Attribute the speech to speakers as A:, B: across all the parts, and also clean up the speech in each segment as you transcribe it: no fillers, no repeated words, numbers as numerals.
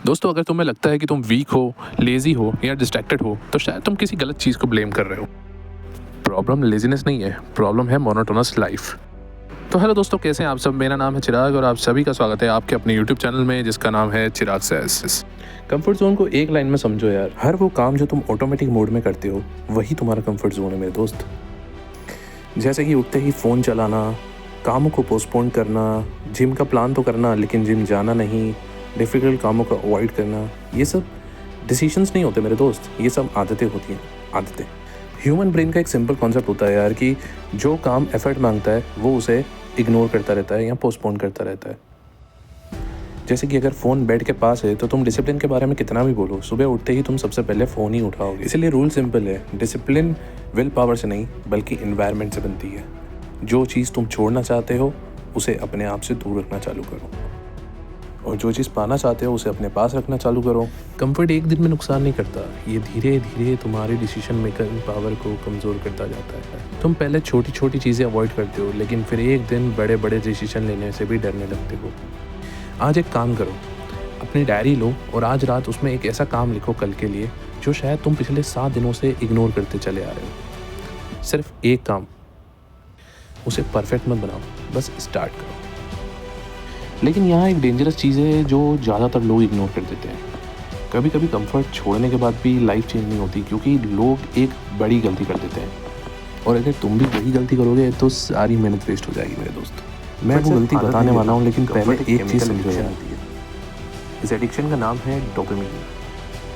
A: दोस्तों, अगर तुम्हें लगता है कि तुम वीक हो, लेज़ी हो या डिस्ट्रैक्टेड हो, तो शायद तुम किसी गलत चीज़ को ब्लेम कर रहे हो। प्रॉब्लम लेज़ीनेस नहीं है, प्रॉब्लम है मोनोटोनस लाइफ। तो हेलो दोस्तों, कैसे हैं आप सब? मेरा नाम है चिराग और आप सभी का स्वागत है आपके अपने यूट्यूब चैनल में, जिसका नाम है चिराग सेज। कंफर्ट जोन को एक लाइन में समझो यार, हर वो काम जो तुम ऑटोमेटिक मोड में करते हो वही तुम्हारा कंफर्ट जोन है मेरे दोस्त। जैसे कि उठते ही फ़ोन चलाना, कामों को पोस्टपोन करना, जिम का प्लान तो करना लेकिन जिम जाना नहीं, डिफ़िकल्ट कामों को अवॉइड करना, ये सब डिसीजंस नहीं होते मेरे दोस्त, ये सब आदतें होती हैं, आदतें। ह्यूमन ब्रेन का एक सिंपल कॉन्सेप्ट होता है यार कि जो काम एफर्ट मांगता है वो उसे इग्नोर करता रहता है या पोस्टपोन करता रहता है। जैसे कि अगर फ़ोन बेड के पास है तो तुम डिसिप्लिन के बारे में कितना भी बोलो, सुबह उठते ही तुम सबसे पहले फ़ोन ही उठाओगे। इसलिए रूल सिंपल है, डिसिप्लिन विल पावर से नहीं बल्कि इन्वायरमेंट से बनती है। जो चीज़ तुम छोड़ना चाहते हो उसे अपने आप से दूर रखना चालू करो, और जो चीज़ पाना चाहते हो उसे अपने पास रखना चालू करो। कंफर्ट एक दिन में नुकसान नहीं करता, ये धीरे धीरे तुम्हारी डिसीजन मेकिंग पावर को कमज़ोर करता जाता है। तुम पहले छोटी छोटी चीज़ें अवॉइड करते हो लेकिन फिर एक दिन बड़े बड़े डिसीजन लेने से भी डरने लगते हो। आज एक काम करो, अपनी डायरी लो और आज रात उसमें एक ऐसा काम लिखो कल के लिए जो शायद तुम पिछले 7 दिनों से इग्नोर करते चले आ रहे हो। सिर्फ एक काम, उसे परफेक्ट मत बनाओ, बस स्टार्ट करो। लेकिन यहाँ एक डेंजरस चीज़ है जो ज़्यादातर लोग इग्नोर कर देते हैं। कभी कभी कंफर्ट छोड़ने के बाद भी लाइफ चेंज नहीं होती, क्योंकि लोग एक बड़ी गलती कर देते हैं, और अगर तुम भी वही गलती करोगे तो सारी मेहनत वेस्ट हो जाएगी मेरे दोस्त। मैं वो गलती बताने वाला हूँ, लेकिन पहले एक चीज़ समझो यार, इस एडिक्शन का नाम है डोपामिन।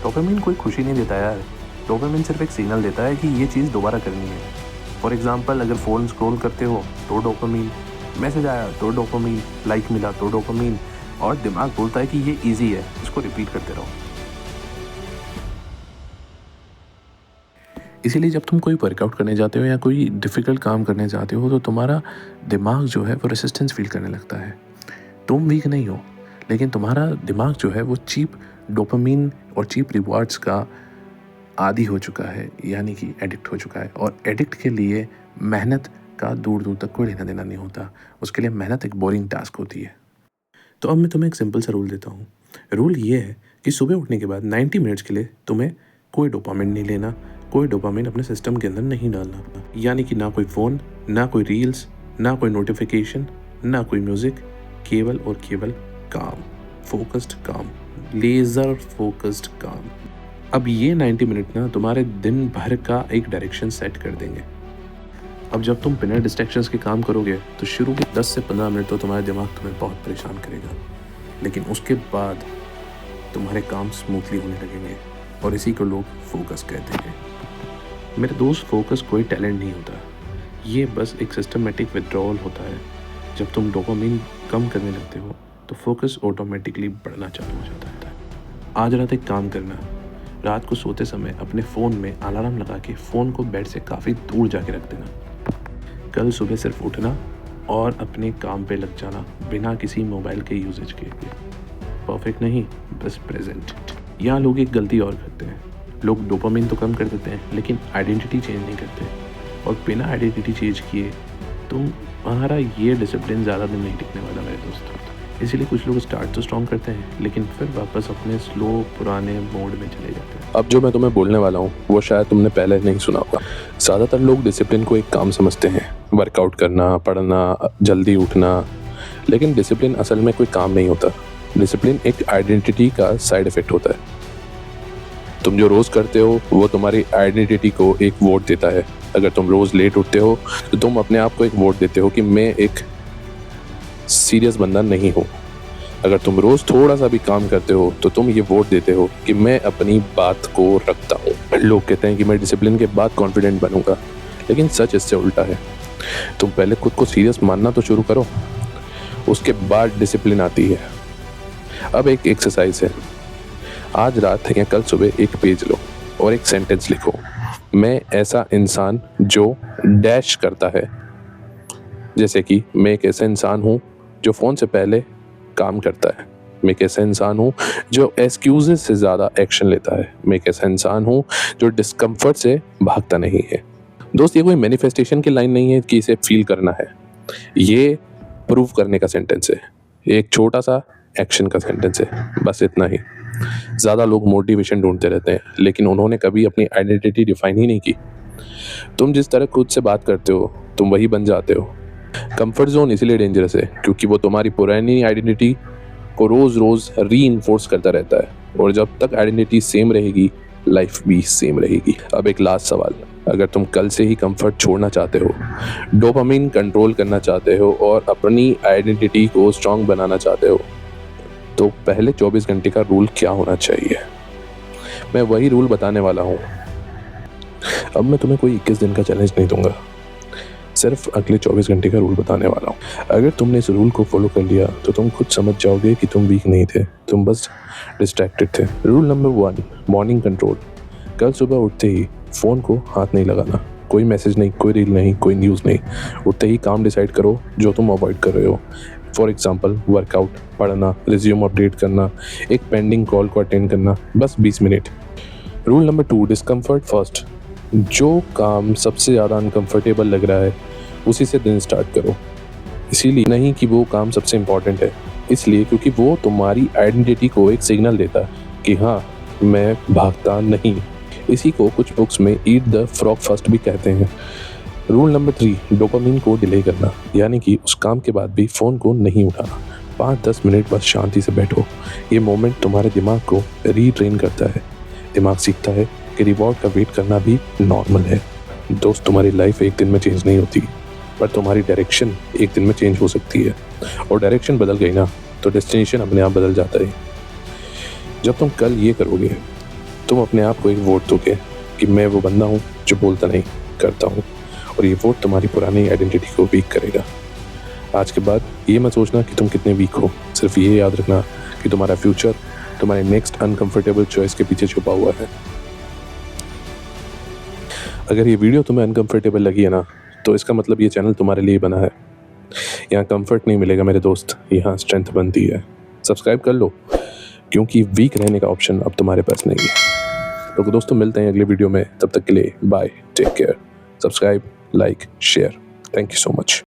A: डोपामिन कोई खुशी नहीं देता यार, डोपामिन सिर्फ एक सिग्नल देता है कि ये चीज़ दोबारा करनी है। फॉर एग्जांपल, अगर फ़ोन स्क्रॉल करते हो तो डोपामिन, मैसेज आया तो डोपामिन, लाइक मिला तो डोपामिन, और दिमाग बोलता है कि ये इजी है, इसको रिपीट करते रहो। इसीलिए जब तुम कोई वर्कआउट करने जाते हो या कोई डिफ़िकल्ट काम करने जाते हो तो तुम्हारा दिमाग जो है वो रेसिस्टेंस फील करने लगता है। तुम वीक नहीं हो, लेकिन तुम्हारा दिमाग जो है वो चीप डोपामिन और चीप रिवॉर्ड्स का आदी हो चुका है, यानी कि एडिक्ट हो चुका है। और एडिक्ट के लिए मेहनत का दूर दूर तक कोई लेना देना नहीं होता, उसके लिए मेहनत एक बोरिंग टास्क होती है। तो अब मैं तुम्हें एक सिंपल सा रूल देता हूँ। रूल ये है कि सुबह उठने के बाद 90 मिनट्स के लिए तुम्हें कोई डोपामिन नहीं लेना, कोई डोपामिन अपने सिस्टम के अंदर नहीं डालना। यानी कि ना कोई फ़ोन, ना कोई रील्स, ना कोई नोटिफिकेशन, ना कोई म्यूज़िक, केवल और केवल काम, फोकस्ड काम, लेज़र फोकस्ड काम। अब ये 90 मिनट ना तुम्हारे दिन भर का एक डायरेक्शन सेट कर देंगे। अब जब तुम बिना डिस्ट्रैक्शंस के काम करोगे तो शुरू के 10 से 15 मिनट तो तुम्हारा दिमाग तुम्हें बहुत परेशान करेगा, लेकिन उसके बाद तुम्हारे काम स्मूथली होने लगेंगे, और इसी को लोग फोकस कहते हैं। मेरे दोस्त, फोकस कोई टैलेंट नहीं होता, ये बस एक सिस्टमेटिक विड्रॉल होता है। जब तुम डोपामिन कम करने लगते हो तो फोकस ऑटोमेटिकली बढ़ना चालू हो जाता है। आज रात एक काम करना, रात को सोते समय अपने फ़ोन में अलार्म लगा के फ़ोन को बेड से काफ़ी दूर जाके रख देना। कल सुबह सिर्फ उठना और अपने काम पे लग जाना बिना किसी मोबाइल के यूजेज के। परफेक्ट नहीं, बस प्रेजेंट। यहाँ लोग एक गलती और करते हैं, लोग डोपामिन तो कम कर देते हैं लेकिन आइडेंटिटी चेंज नहीं करते, और बिना आइडेंटिटी चेंज किए तुम्हारा ये डिसिप्लिन ज़्यादा दिन नहीं टिकने वाला मेरे दोस्तों। इसीलिए कुछ लोग स्टार्ट तो स्ट्रॉन्ग करते हैं लेकिन फिर वापस अपने स्लो पुराने मोड में चले जाते हैं। अब जो मैं तुम्हें बोलने वाला हूँ वो शायद तुमने पहले नहीं सुना होगा। ज़्यादातर लोग डिसिप्लिन को एक काम समझते हैं, वर्कआउट करना, पढ़ना, जल्दी उठना, लेकिन डिसिप्लिन असल में कोई काम नहीं होता। डिसिप्लिन एक आइडेंटिटी का साइड इफ़ेक्ट होता है। तुम जो रोज़ करते हो वो तुम्हारी आइडेंटिटी को एक वोट देता है। अगर तुम रोज़ लेट उठते हो तो तुम अपने आप को एक वोट देते हो कि मैं एक सीरियस बंदा नहीं हूँ। अगर तुम रोज़ थोड़ा सा भी काम करते हो तो तुम ये वोट देते हो कि मैं अपनी बात को रखता हूँ। लोग कहते हैं कि मैं डिसिप्लिन के बाद कॉन्फिडेंट बनूंगा, लेकिन सच इससे उल्टा है। तुम पहले खुद को सीरियस मानना तो शुरू करो, उसके बाद डिसिप्लिन आती है। अब एक एक्सरसाइज है, आज रात या कल सुबह एक पेज लो और एक सेंटेंस लिखो, मैं ऐसा इंसान जो डैश करता है। जैसे कि मैं एक ऐसा इंसान हूँ जो फ़ोन से पहले काम करता है, मैं एक ऐसा इंसान हूँ जो एक्सक्यूजेस से ज़्यादा एक्शन लेता है, मैं एक ऐसा इंसान हूँ जो डिस्कम्फर्ट से भागता नहीं है। दोस्त, ये कोई मैनिफेस्टेशन की लाइन नहीं है कि इसे फील करना है, ये प्रूव करने का सेंटेंस है, एक छोटा सा एक्शन का सेंटेंस है, बस इतना ही। ज़्यादा लोग मोटिवेशन ढूंढते रहते हैं, लेकिन उन्होंने कभी अपनी आइडेंटिटी डिफाइन ही नहीं की। तुम जिस तरह खुद से बात करते हो तुम वही बन जाते हो। कंफर्ट जोन इसलिए डेंजरस है क्योंकि वो तुम्हारी पुरानी आइडेंटिटी को रोज़ रोज़ री करता रहता है, और जब तक आइडेंटिटी सेम रहेगी लाइफ भी सेम रहेगी। अब एक लास्ट सवाल, अगर तुम कल से ही कंफर्ट छोड़ना चाहते हो, डोपामिन कंट्रोल करना चाहते हो और अपनी आइडेंटिटी को स्ट्रांग बनाना चाहते हो, तो पहले 24 घंटे का रूल क्या होना चाहिए? मैं वही रूल बताने वाला हूँ। अब मैं तुम्हें कोई 21 दिन का चैलेंज नहीं दूंगा, सिर्फ अगले 24 घंटे का रूल बताने वाला हूँ। अगर तुमने इस रूल को फॉलो कर लिया तो तुम खुद समझ जाओगे कि तुम वीक नहीं थे, तुम बस डिस्ट्रैक्टेड थे। Rule number 1, morning control. कल सुबह उठते ही फ़ोन को हाथ नहीं लगाना। कोई मैसेज नहीं, कोई रील नहीं, कोई न्यूज़ नहीं। उठते ही काम डिसाइड करो जो तुम अवॉइड कर रहे हो। फॉर एग्जाम्पल वर्कआउट, पढ़ना, रिज्यूम अपडेट करना, एक पेंडिंग कॉल को अटेंड करना, बस 20 minute. Rule number 2, discomfort first. जो काम सबसे ज़्यादा अनकंफर्टेबल लग रहा है उसी से दिन स्टार्ट करो। इसीलिए नहीं कि वो काम सबसे इम्पॉर्टेंट है, इसलिए क्योंकि वो तुम्हारी आइडेंटिटी को एक सिग्नल देता है कि हाँ मैं भागता नहीं। इसी को कुछ बुक्स में ईट द फ्रॉग फर्स्ट भी कहते हैं। रूल नंबर 3, डोपामिन को डिले करना, यानी कि उस काम के बाद भी फ़ोन को नहीं उठाना। 5-10 मिनट बस शांति से बैठो। ये मोमेंट तुम्हारे दिमाग को रीट्रेन करता है। दिमाग सीखता है कि रिवॉर्ड का वेट करना भी नॉर्मल है। दोस्त, तुम्हारी लाइफ एक दिन में चेंज नहीं होती, पर तुम्हारी डायरेक्शन एक दिन में चेंज हो सकती है। और डायरेक्शन बदल गई ना तो डेस्टिनेशन अपने आप बदल जाता है। जब तुम कल ये करोगे तुम अपने आप को एक वोट दोगे कि मैं वो बंदा हूँ जो बोलता नहीं करता हूँ, और ये वोट तुम्हारी पुरानी आइडेंटिटी को वीक करेगा। आज के बाद ये मत सोचना कि तुम कितने वीक हो, सिर्फ ये याद रखना कि तुम्हारा फ्यूचर तुम्हारे नेक्स्ट अनकंफर्टेबल चॉइस के पीछे छुपा हुआ है। अगर ये वीडियो तुम्हें अनकंफर्टेबल लगी है ना, तो इसका मतलब ये चैनल तुम्हारे लिए बना है। यहाँ कंफर्ट नहीं मिलेगा मेरे दोस्त, यहाँ स्ट्रेंथ बनती है। सब्सक्राइब कर लो, क्योंकि वीक रहने का ऑप्शन अब तुम्हारे पास नहीं है। तो दोस्तों मिलते हैं अगले वीडियो में, तब तक के लिए bye, take care, subscribe, like, share. Thank you so much.